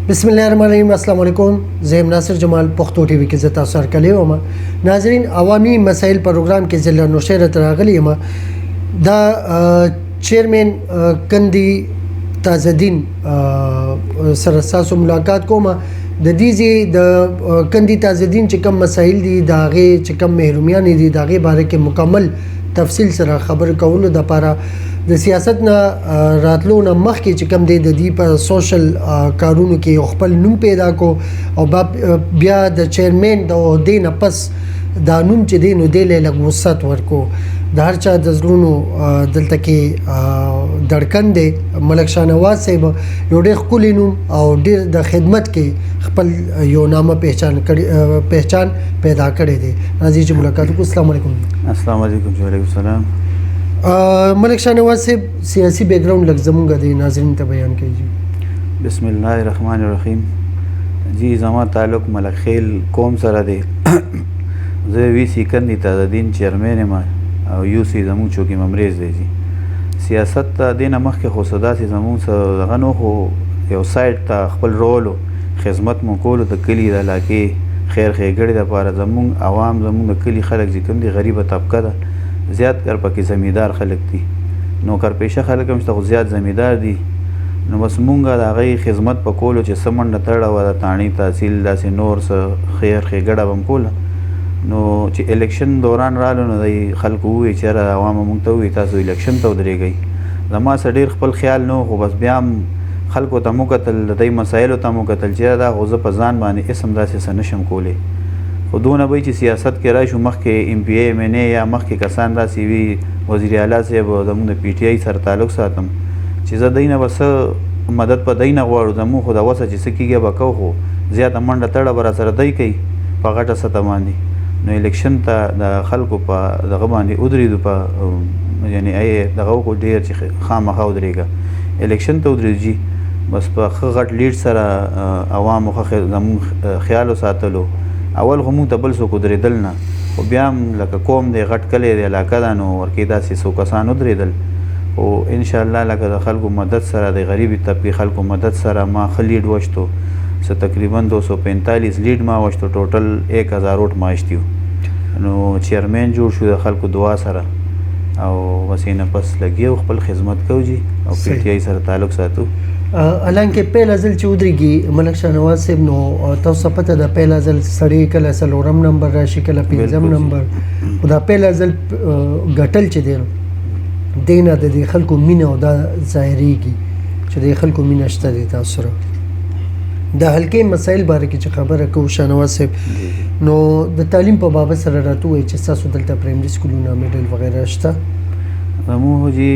بسم الله الرحمن الرحیم. السلام علیکم. زم ناصر جمال پښتو ټي وي کې زتا سره کلی وم. ناظرین عوامي مسائل پروګرام کې ضلع نوشهره تراغلی یم. دا چیرمن کندي تازدین سره تاسو ملاقات کوم. د دې د کندي تازدین چې کوم مسائل دي داغه چې کوم محرومیان دي داغه باره کې مکمل تفصیل سره خبر کولو د لپاره د سیاست نه راتلو نه مخکې چې کوم دی د دې په سوشل کارونو کې خپل نوم پیدا کو او بیا د چیرمن د عہدې نه پس دا نوم چې دی نو دی له لږ وسعت ورکو. د هر چا د زړونو دلته کې دړکن دی. ملک شاه نواز صاحب یو ډېر ښکلی نوم او ډېر د خدمت کې خپل یو نامه پہچان پیدا کړی دی. راځي چې ملاقات وکړو. السلام علیکم. السلام علیکم. وعلیکم السلام. ملک شاه نواز صاحب سیاسی بیک گراؤنڈ لږ زمونږ د ناظرین ته بیان کړئ. بسم الله الرحمن الرحیم. جی زما تعلق ملک خیل قوم سره دی. زه وی سی کندي تازدین چیرمن یم او یو سی زمون چوکي ممریز دی. جی سیاست ته دینه مخکې خو صدا سي زمون سره دغه نو خو یو سایډ ته خپل رول خدمت مو کولو د کلی د علاقې خیر ښېګړې دپاره زمون عوام زمون د کلی خلک چې کوم دي غریبه طبقه ده زیات کر پکې زمیندار خلک دي. نوکر پیشه خلک هم شته خو زیات زمیندار دي. نو بس مونږ د هغې خدمت په کولو چې څه منډه تړه وه د تاڼي تحصیل داسې نور څه خیر ښېګړه به م کوله. نو چې الیکشن دوران رالو نو دی خلکو ووایي چې یاره عوامو مونږ ته ووایي تاسو الیکشن ته ودرېږئ. زما سره ډېر خپل خیال نه خو بس بیا هم خلکو ته مو کتل د دوی مسایلو ته مو کتل چې دا خو زه په ځان باندې اسم داسې څه نشم کولی. خو دونه به چې سیاست کې راشو مخکې ایم پی ای ایم این ای یا مخکې کسان داسې وي وزیر اعلی صاحب زموږ د پی ټي آی سره تعلق ساتم چې زه دوی نه به څه مدد په دوی نه غواړو. زموږ خو د وسه چې څه کېږي به کوو خو زیاته منډه تړه به راسره دوی کوي په غټه سطح باندې. نو الیکشن ته د خلکو په دغه باندې ودرېدو په یعنی دغه وکړو ډېر چې خامخا ودرېږه الیکشن ته ودرېږي بس په ښه غټ لیډ سره عوامو ښه زموږ خیال وساتلو. اول خو مونږ ته بل څوک ودرېدل نه خو بیا هم لکه قوم دی غټ کلی دی علاقه ده نو ورکې داسې څو کسان ودرېدل. خو انشاءالله لکه د خلکو مدد سره د غریبي طبقې خلکو مدد سره ما ښه لیډ وشتو. څه تقریبا 245 لیډ ما وشتو. ټوټل 1000 ووټ ما اشتیو. نو چیرمن جوړ شو د خلکو دعا سره او بس یې نه پس لګیو خپل خدمت کوو جي او پی ټي آی سره تعلق ساتو. الانکه پهلا ځل چې ودرېږي ملک شاه نواز صاحب نو تاسو پته د پهلا ځل سړی کله څلورم نمبر راشي کله پنځم نمبر خو دا پهلا ځل ګټل چې دی دینه د دې خلکو مینه او دا ظاهریږي چې د خلکو مینه شته دی تاسو سره. د حلقې مسایل باره کې چې خبره کوو شاه نواز صاحب نو د تعلیم په بابت سره راته وایي چې تاسو دلته پرایمري سکولونه میډل وغیره شته. زموږ چې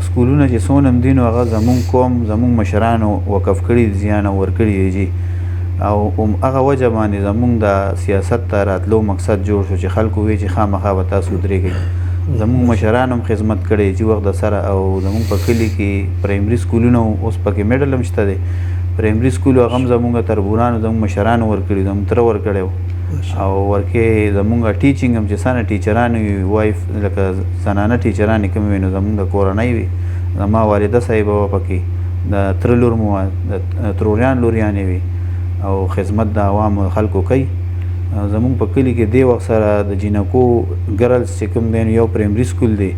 سکولونه چې څونه هم دي نو هغه زموږ قوم زموږ مشرانو وقف کړي زیان ورکړي دی جي او هغه وجه باندې زموږ د سیاست ته راتلو مقصد جوړ شو چې خلکو وایي چې خامخا به تاسو ودرېږئ. زموږ مشران هم خدمت کړی چې وخت د سره او زموږ په کلي کې پرایمري سکولونه اوس پکې میډل هم شته دی. پرایمري سکول هغه هم زموږ تربورانو زموږ مشرانو ورکړي زموږ تره ورکړی او ورکې زمونږ ټیچینګ هم چې څنګه ټیچران وي وایف لکه زنانه ټیچرانې کومې وي نو زمونږ د کورنۍ وي. زما والده صاحبه وه پکې د تره لور مو وه د تروریان لوریانې وي او خدمت د عوامو خلکو کوي. زمونږ په کلي کې دې وخت سره د جینکو ګرلز چې کوم دی یو پرایمري سکول دی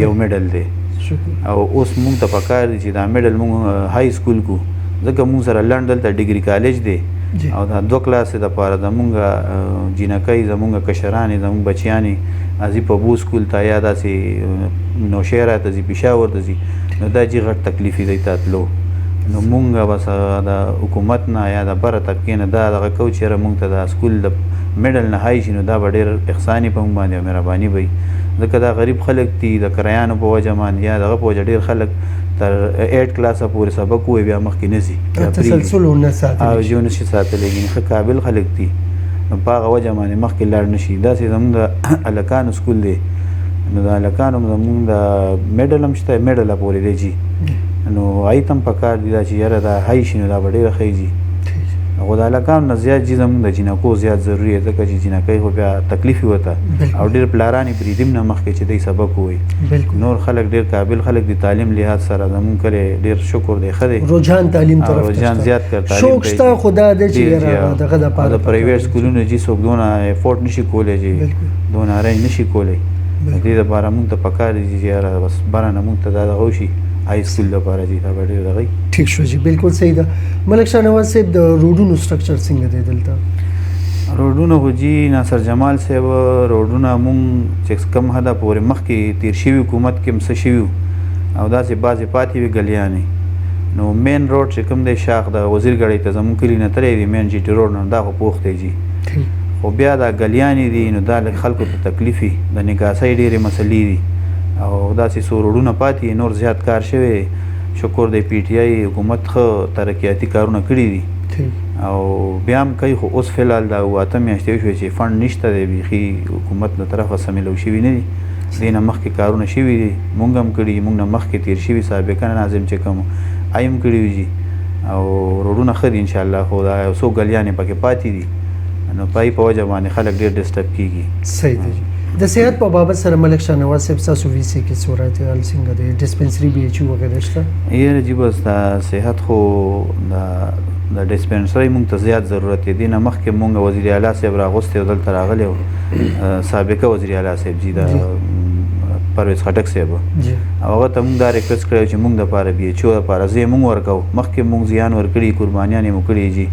یو میډل دی او اوس مونږ ته پکار دی چې دا میډل مونږ های سکول کو ځکه مونږ سره لنډ دلته ډګري کالج دی او دا 2 کلاسې دپاره زمونږ جینکۍ زمونږ کشرانې زمونږ بچیانې ځي په بو سکول ته یا داسې نوشهره ته ځي پېښور ته ځي نو دا چې غټ تکلیف دی ته تلو. نو مونږ بس د حکومت نه یا د بره طبقې نه دا دغه کوو چې یاره مونږ ته دا سکول د میډل نه های شي نو دا به ډېر احساني په مونږ باندې او مهرباني به وي ځکه دا غریب خلک دي د کرایانو په وجه باندې یا دغه په وجه ډېر خلک تر 8 کلاسه پورې سبق ووایي بیا مخکې نه ځي تسلسل ونه ساتلی او ژوند نشي ساتلی ګینې ښه قابل خلک دي نو په هغه وجه باندې مخکې لاړ نه شي. داسې زموږ د هلکانو سکول دی نو د هلکانو هم زموږ د میډل هم شته میډله پورې دی جي نو هغوی ته هم پکار دي دا چې یاره دا های شي نو دا به ډېره ښه ځي. خو د هلکانو نه زیات چې زمونږ د جینکو زیات ضروري دی ځکه چې جینکۍ خو بیا تکلیف یې ورته او ډېر پلاران یې پرېږدي نه مخکې چې دی سبق ووایي نور خلک ډېر قابل خلک د تعلیم لحاظ سره زمونږ کلی ډېر شکر دی ښه دی رجحان تعلیم طرف رجحان زیات کړ تعلیم شوق شته خو دا دی چې دغه دپاره د پرایویټ سکولونو چې څوک دونه افورډ نشي کولی چې دونه ارینج نشي کولی د دې دپاره مونږ ته پکار دي چې یاره بس بره نه مونږ ته دا دغه وشي های سکول لپاره چې دا به ډېر دغه ټیک شو جی بالکل صحیح ده ملک شاه نواز صاحب د روډونو سټرکچر څنګه دی دلته روډونه خو جي ناصر جمال صاحب روډونه مونږ چې کم حده پورې مخکې تیر شوي حکومت کې هم څه شوي او داسې بعضې پاتې وي ګلیانې نو مین روډ چې کوم دی شاخ د وزیر ګړۍ ته زمونږ کلي نه تللی دی مین جي ټي روډ نه دا خو پوخ دی جي خو بیا دا ګلیانې دي نو دا لږ خلکو ته تکلیف وي د نکاسۍ ډېرې مسلې دي او داسې څو روډونه پاتې نور زیات کار شوی شکر دی پی ټي آی حکومت ښه ترقیاتي کارونه کړي دي او بیا هم کوي خو اوس فلحال دا 8 میاشتې وشوې چې فنډ نشته دی بیخي حکومت له طرفه څه میلاو شوي نه دي دې نه مخکې کارونه شوي دي مونږ هم کړي مونږ نه مخکې تېر شوي سابقه ناظم چې کوم آی هم کړي وي جي او روډونه ښه دي انشاءالله خو دا یو څو ګلیانې پکې پاتې دي نو پای په وجه باندې خلک ډېر ډسټرب کېږي صحیح دی د صحت په بابت سره ملک شاه نواز صاحب ستاسو وی سي کې صورتحال څنګه دی ډسپنسري بي ایچ او وغیره شته یاره جي بس دا صحت خو د ډسپنسري مونږ ته زیات ضرورت دی دې نه مخکې مونږ وزیر اعلی صاحب راغوستی او دلته راغلی و سابقه وزیر اعلی صاحب جي د پرویز خټک صاحب او هغه ته مونږ دا ریکویسټ کړی چې مونږ دپاره بي ایچ او دپاره ځای مونږ ورکوو مخکې مونږ زیان ورکړي قربانیان یې مو کړي جي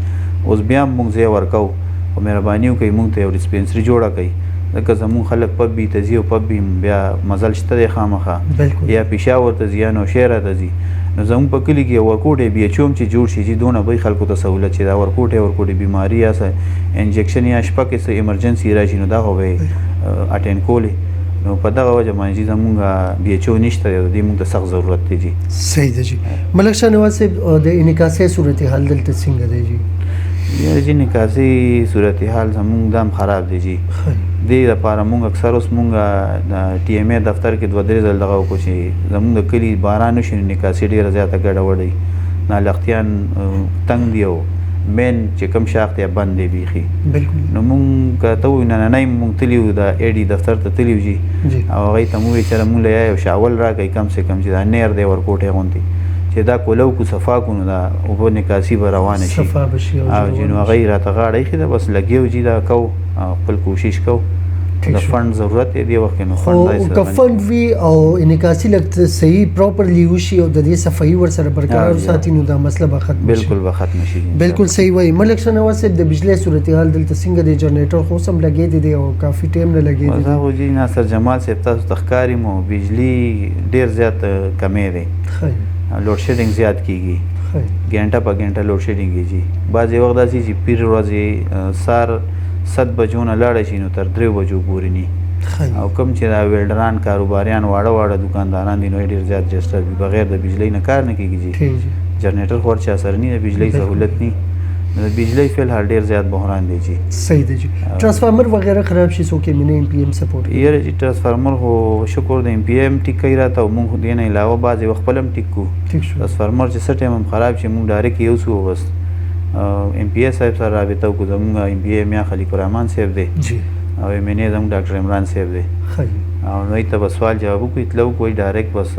اوس بیا هم مونږ ځای ورکوو خو مهرباني وکړئ مونږ ته یو ډسپنسري جوړه کړئ ځکه زمونږ خلک پب بي ته ځي او پب بي بیا مزل شته دی خامخا یا پیشاور ته ځي یا نوشهره ته ځي نو زمونږ په کلي کې یو ورکوټی بي ایچ او هم چې جوړ شي چې دونه به خلکو ته سهولت چې دا ورکوټی بیماري یا څه انجکشن یا شپه کې څه ایمرجنسي راشي نو دا خو به یې اټینډ کولی نو په دغه وجه باندې چې زمونږ بي ایچ او نشته دی د دې مونږ ته سخت ضرورت دی جي صحیح دی جي ملک شاه نواز صاحب د انعکاسي صورتحال دلته څنګه دی جي یاره جي نکاسي صورتحال زمونږ دا هم خراب دی جي دې دپاره مونږ اکثر اوس مونږ د ټي ایم اے دفتر کې 2-3 ځل دغه وکړو چې زمونږ د کلي باران وشي نو نکاسي ډېره زیاته ګډوډ نالختیان تنګ دی او مین چې کوم شاخ دی بند دی بیخي نو مونږ که ته وایو نننی مونږ تلي وو د اے ډي دفتر ته تلي وو جي او هغوی ته مو وویل چېرې مونږ له یو شاول راکړئ کم سے کم چې دا نیر دی ورکوټی غوندې چې دا کولو کو صفا کو نو دا اوبه نکاسي به روانه شي او چې نو هغوی راته غاړه ایښې ده بس لګیا جي دا کوو خپل کوشش کوو د فنډ ضرورت دی وخت نو فنډ خو که فنډ وي او انعکاسي لږ صحیح پراپرلی وشي او د دې صفایي ورسره برقرار وساتي نو دا مسله به ختم شي بالکل به ختم شي بالکل صحیح وایي ملک شاه نواز صاحب د بجلی صورتحال دلته څنګه دی جنریټر خو هم لګېدی دی او کافي ټایم نه لګېدی دا خو جي ناصر جمال صاحب تاسو ته ښکاري مو بجلي ډېر زیات کمی دی لوډ شیډینګ زیات کېږي ګنټه په ګنټه لوډ شیډینګ کېږي بعضې وخت داسې چې پیر ورځې سهار 7 بجو نه لاړه شي نو تر 3 بجو پورې ني او کوم چې دا ویلډران کاروباریان واړه دکانداران دي نو ډېر زیات ډسټرب وي بغیر د بجلۍ نه کار نه کېږي جي جنریټر خو هر چا سره ني د بجلۍ سهولت ني د بجلۍ فلحال ډېر زیات بحران دی جي صحیح دی جي ټرانسفارمر وغیرہ خراب شي څوک یې مینه ام پی ایم سپورټ یاره جي ټرانسفارمر خو شکر د ام پی ایم ټیک کوي راته او مونږ خو دې نه علاوه بعضې وخت خپل هم ټیک کوو ټرانسفارمر چې څه ټایم هم خراب شي مونږ ډایرکټ یو څو بس ام پی اے صاحب سره رابطه وکړو زمونږ ام پی اے میا خلیق الرحمن صاحب دی او ایم این اے زمونږ ډاکټر عمران صاحب دی او نو ته بس سوال جواب وکړو اطلاع وکړو ډایرکټ بس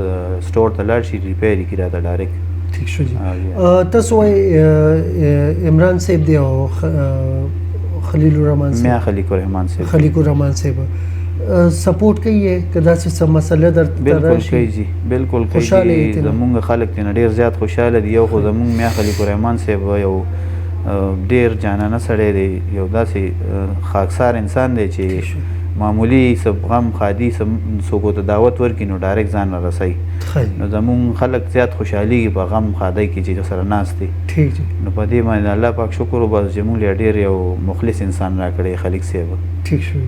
سټور ته لاړ شي ریپیر یې کړي راته ډایرکټ ٹھیک شو جی تاسو وایي عمران صاحب دی او خلیل الرحمن صاحب میا خلیق الرحمن صاحب سپورټ کوي کدا څه مسله درته بالکل کوي جی بالکل کوي زمونږ خلک تینا ډیر زیات خوشاله دي یو خو زمونږ میا خلیق الرحمن صاحب یو ډیر جانانه سړی دی یو داسې خاکسار انسان دی چې معمولی سب غم خادي څوک ته دعوت ورکړي نو ډایرکټ ځان را رسوي نو زمونږ خلک زیات خوشحالېږي په غم خادۍ کې چې سره ناست دي نو په دې باندې الله پاک شکر وباسو چې مونږ له ډېر یو مخلص انسان راکړی خلیق صاحب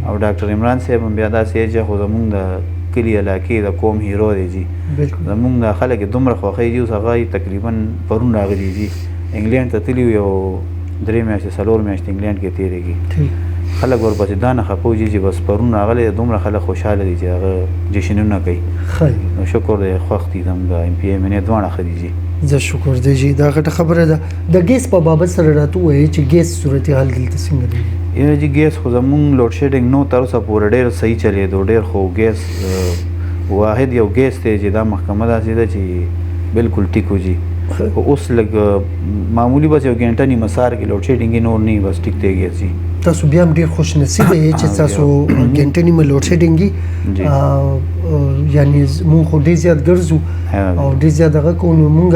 او ډاکټر عمران صاحب هم بیا داسې دی چې خو زمونږ د کلي علاقې د قوم هیرو دی جي زمونږ د خلک یې دومره خوښوي جي اوس هغه تقریبا پرون راغلي جي انګلینډ ته تللي یو 3 میاشتې 4 میاشتې انګلینډ کې تېرېږي خلک ورپسې دا نه خفه وي چې بس پرون راغلی دومره خلک خوشحاله دي چې هغه جشنونه کوي نو شکر دی خوښ دي زموږ ایم پی ایم این اې دواړه ښه دي جي زه شکر دی جی دا غټه خبره ده د ګیس په بابت سره راته وایي چې ګیس صورتحال دلته څنګه دی یا جی ګیس خو زمونږ لوډ شیډینګ نو تر اوسه پورې ډېر صحیح چلېدو ډېر خو ګیس واحد یو ګیس دی چې دا محکمه داسې ده چې بالکل ټیک و جی خو اوس لږ معمولی بس یو ګنټه نیمه سهار کې لوډ شیډینګ نور نه بس ټیک دی ګیس جی تاسو بیا هم ډېر خوش نصیبه یې چې تاسو ګنټه نیمه لوډ شیډینګ یعنی مونږ خو ډېر زیات ګرځو او ډېر زیات دغه کوو نو مونږ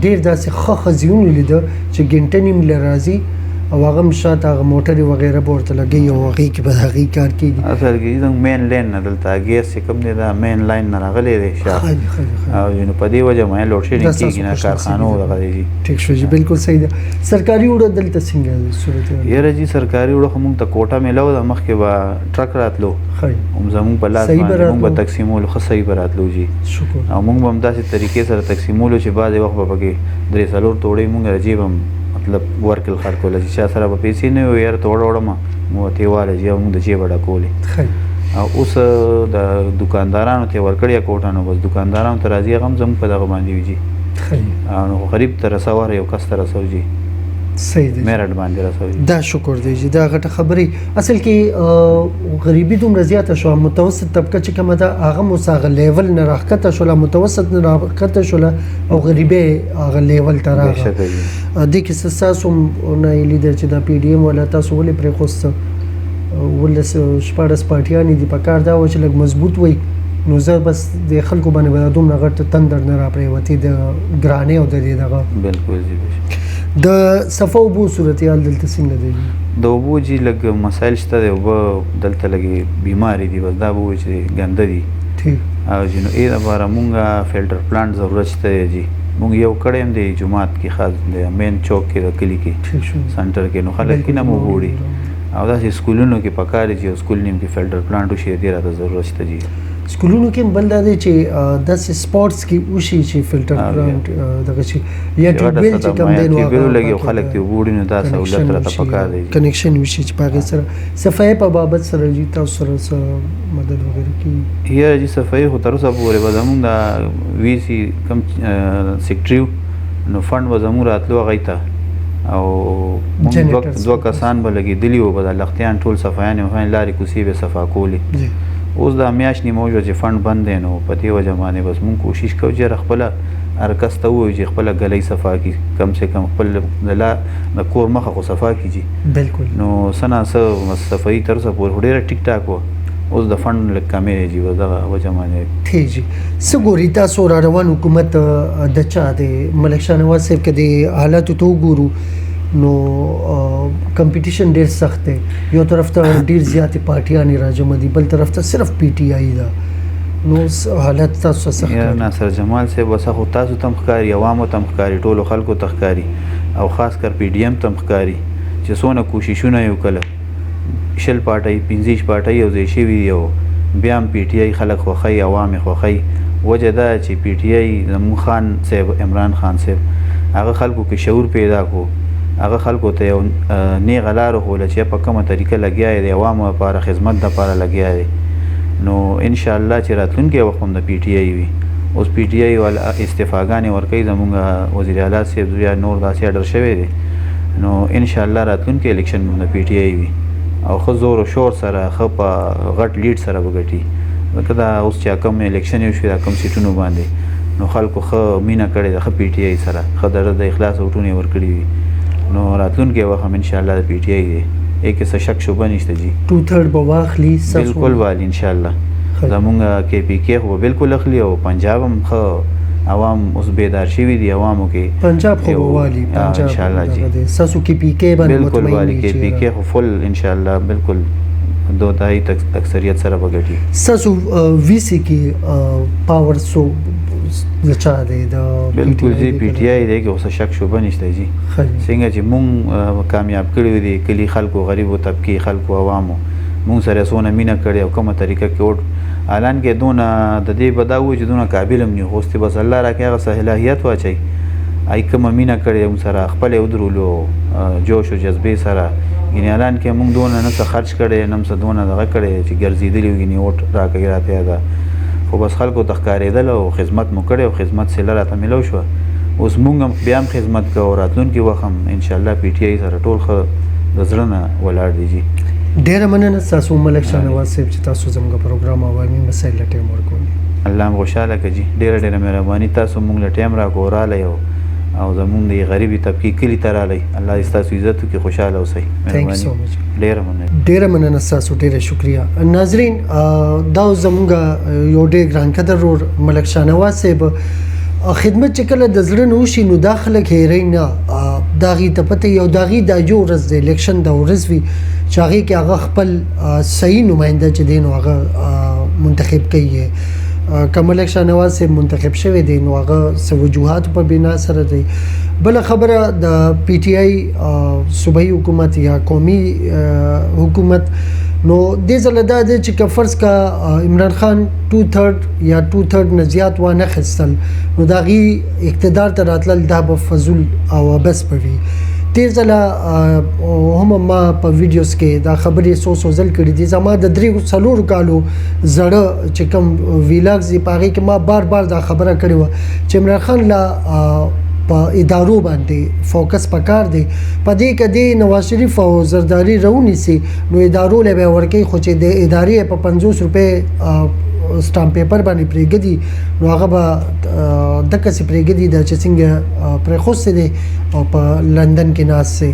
ډېر داسې ښه ښځې ولیده چې ګنټه نیمه له راځي او هغه هم شاته هغه موټرې وغیره به ورته لګوي او هغې کې به د هغې کار کېږي اصل کې زموږ مین لین نه دلته ګیس چې کوم دی دا مین لاین نه راغلی دی او نو په دې وجه باندې لوډ شیډینګ کېږي نه کارخانو دغه دی ټیک شو جی بالکل صحیح ده سرکاري وړه دلته څنګه صورت یاره جی سرکاري وړه خو مونږ ته کوټه میلاو ده مخکې به ټرک راتلو هم زمونږ په لاس باندې مونږ به تقسیمولو ښه صحیح به راتلو جی شکر او مونږ به همداسې طریقې سره تقسیمولو چې بعضې وخت به پکې 3-4 توړۍ مونږ د جیب هم مطلب ورکړل خلکو له چې چا سره به پیسې نه وي یاره توړه وړم مو ورته یې واله چې مونږ د جیبه ډکولې او اوس د دکاندارانو ته یې ورکړې کوټه نو بس دکاندارانو ته راځي هغه هم زموږ په دغه باندې وي جي نو غریب ته رسوه یو کس ته رسو جي صحیح دی میرټ باندې رسوي دا شکر دی چې دا غټه خبرې اصل کې غریبي دومره زیاته شو متوسط طبقه چې کومه ده هغه مساغه لیول نه راکته شو متوسط نه راکته شو او غریبي هغه لیول ته راغله د کې ساسو نه لیدل چې دا پی ډی ایم ولا تاسو ولې پرې خوسته ولس شپارس پارټیان دي په کار دا و چې لږ مضبوط وي نو زه بس د خلکو باندې دومره غټ تندر نه را پریوتی د ګرانې او د دې دغه بالکل جی د صفه اوبو صورتحال دلته څنګه دی د اوبو جی لږ مسایل شته د اوبه دلته لږې بیماري دي بس دا به وایي چې ګنده دي او جی نو دې لپاره مونږ فلټر پلانټ ضرورت شته دی جی مونږ یو کړی هم دی جومات کې خاص د مین چوک کې د کلي کې سنټر کې نو خلک کې نه مو وړي او داسې سکولونو کې پکار دي چې سکول نیم کې فلټر پلانټ وشي دې راته ضرورت شته جی سکولونو کې بل دا دی چې داسې سپورټس کې وشي چې فلټر پلانټ دغه شي یا ټیوبویل چې کوم دی نو ټیوبویل لګي خلک ته وړي نو دا سہولت راته پکار دی کنیکشن وشي چې پاګه سره صفای په بابت سره جی تاسو سره مدد وغیرہ کی یا جی صفای خو تر اوسه پورې به زمونږ د وی سی کم سیکټریو نو فند به زمونږ راتلو هغې ته او مونږ دوه کسان به لګېدلي وو به د لختیان ټول صفایان لارې کوڅې به صفا کولې اوس دا میاشت نیمه وشوه چې فنډ بند دی نو په دې وجه باندې بس مونږ کوشش کوو چې خپله هر کس ته ووایو چې خپله ګلۍ صفا کړي کم سے کم خپل د کور مخه خو صفا کړي بالکل نو څه نه څه صفایي تر اوسه پورې ډېره ټیک ټاک وه اوس د فنډ لږ کمې دی جي دغه وجه باندې ٹھیک جی څه ګوري تاسو را روان حکومت د چا دی ملک شاه نواز صاحب کې د حالاتو ته وګورو نو کمپټیشن ډیر سخت دی یو طرف ته ډیر زیاتې پارټیانې راجمع دي بل طرف ته صرف پی ټی آی ده نو حالت تاسو سخت یا ناصر جمال صاحب وسه خو تاسو تم ښکاري عوامو تم ښکاري ټولو خلکو ته ښکاري او خاص کر پی ډی ایم تم ښکاري چې څونه کوششونه یې وکړه شل پارټۍ 15 پارټۍ یو ځای شوي دي او بیا هم پی ټی آی خلک خوښوي عوام یې خوښوي وجه دا چې پی ټی آی زموږ خان صاحب عمران خان صاحب هغه خلکو کې شعور پیدا کو هغه خلکو ته یو نیغه لاره ښووله چې په کومه طریقه لګیا دی د عوامو لپاره خدمت دپاره لګیا دی نو انشاءالله چې راتلونکی وخت هم د پی ټی آی وي اوس پی ټی آی والا استعفاګانې ورکوي زموږ وزیر اعلی صاحب یا نور داسې اډر شوی دی نو انشاءالله راتلونکی الیکشن هم د پی ټی آی وي او ښه زور و شور سره ښه په غټ لیډ سره به ګټي ځکه دا اوس چې کوم الیکشن وشوي دا کوم سیټونو باندې نو خلکو ښه مینه کړې ده ښه پی ټی آی سره ښه د اخلاص ووټونه یې ورکړي دي نو راتلونکی وخت هم انشاءالله د پی ټی آی دی کې څه شک شبه نشته جی 2/3 به واخلي بالکل والی انشاءالله زمونږ کې پی کې خو بالکل اخلي او پنجاب هم ښه عوام اوس بیدار شوي دي عوامو کې پنجاب خو والی پنجاب انشاءالله جی ساسو کې پی کې باندې بالکل والی کې پی کې خو فل انشاءالله بالکل دو دای اکثریت سره بغټي ساسو وی سی کې پاور سو چا دی د بالکل جی پی ټی آی دی کې اوس شک شوبه نشته جی څنګه چې مونږ کامیاب کړی دی کلی خلکو غریبو طبقه خلکو عوامو مونږ سره سونه مینا کړی او کومه طریقه کې وټ اعلان کې دونه د دې بداوي چې دونه قابل هم نه هوستي بس الله راکې هغه صلاحیت واچي ای کومه مینا کړی هم سره خپل ودرولو جوش او جذبه سره یعنی اعلان کې مونږ دونه نه څه خرج کړي نم څه دونه دغه کړي چې ګرځېدلی وي نه وټ راکې راته دا خو بس خلکو تخکارېدل او خدمت مو کړی او خدمت سره راته ملو شو اوس مونږ هم بیا هم خدمت کوو راتلونکي وخت هم انشاءالله پی ټی آی سره ټول ښه د زړه نه ولاړ دي جی ډیره مننه تاسو ملک شاهنواز صاحب چې تاسو زموږ پروګرام عوامي مسایل ته ټیم ورکوي الله هم خوشحاله کړي جی ډیره مهرباني تاسو مونږ له ټیم راکړو راغلی او زمونږ د غریبي طبقې کلي ته راغلی الله دې ستاسو عزت وکړي خوشحاله اوسئ مهرباني ډیره مننه ستاسو ډیره شکریه ناظرین دا زموږ یو ډېر ګران قدر ورور ملک شاهنواز صاحب خدمت چې کله د زړه نه وشي نو دا خلک هېروي نه د هغې ته پته یو د هغې دا یو ورځ د الیکشن د ورځ وي چې هغې کې هغه خپل صحیح نماینده چې دی نو هغه منتخب کوي که ملک شاهنواز صاحب منتخب شوی دی نو هغه څه وجوهاتو په بنا سره دی بله خبره د پی ټی آی صوبایي حکومت یا قومي حکومت نو دې ځله دا دی چې که فرض کا عمران خان 2/3 یا 2/3 نه زیات وانه خیستل نو د هغې اقتدار ته راتلل دا به فضول او عبث به وي تیر ځله هم ما په ویډیوز کې دا خبرې څو ځل کړي دي زما د 3-4 کالو زړه چې کوم ویلاګز دي په هغې کې ما بار بار دا خبره کړې وه چې عمران خان لا په ادارو باندې فوکس پکار دی په دې کې د نواز شریف او زرداری رونیسي نو ادارو له به ورکی خو چې د ادارې په 50 روپے سټامپ پیپر باندې پریګدي نو هغه به د کسي پریګدي د چې څنګه پر خوسته دي او په لندن کې ناس سي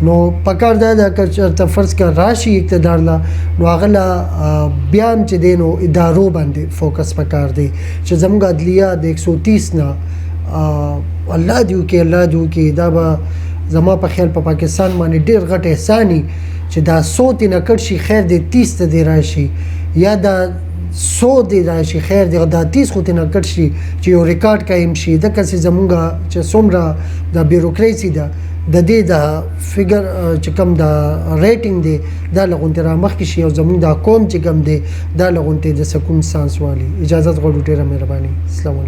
نو پکار دا د چرته فرض کا راشي اقتدار لا نو هغه لا بیان چې دینو ادارو باندې فوکس پکار دی چې زموږ عدلیه د 130 نه الله دیو کې دا به زما په خیال په پاکستان باندې ډیر غټ احساني چې دا 100 نه کړ شي خیر دې 30 ته دی راشي یا دا 100 دی راشي خیر دی دا 30 خو نه کړ شي چې یو ریکارډ قائم شي د کسي زمونږه چې څومره د بیوروکراسي ده د دې د فګر چې کوم د ریټینګ دی دا لغونته را مخ کې شي او زمونږ د قوم چې کوم دی دا لغونته د سکون سانس والی اجازه غوړو ډیره مهرباني السلام علیکم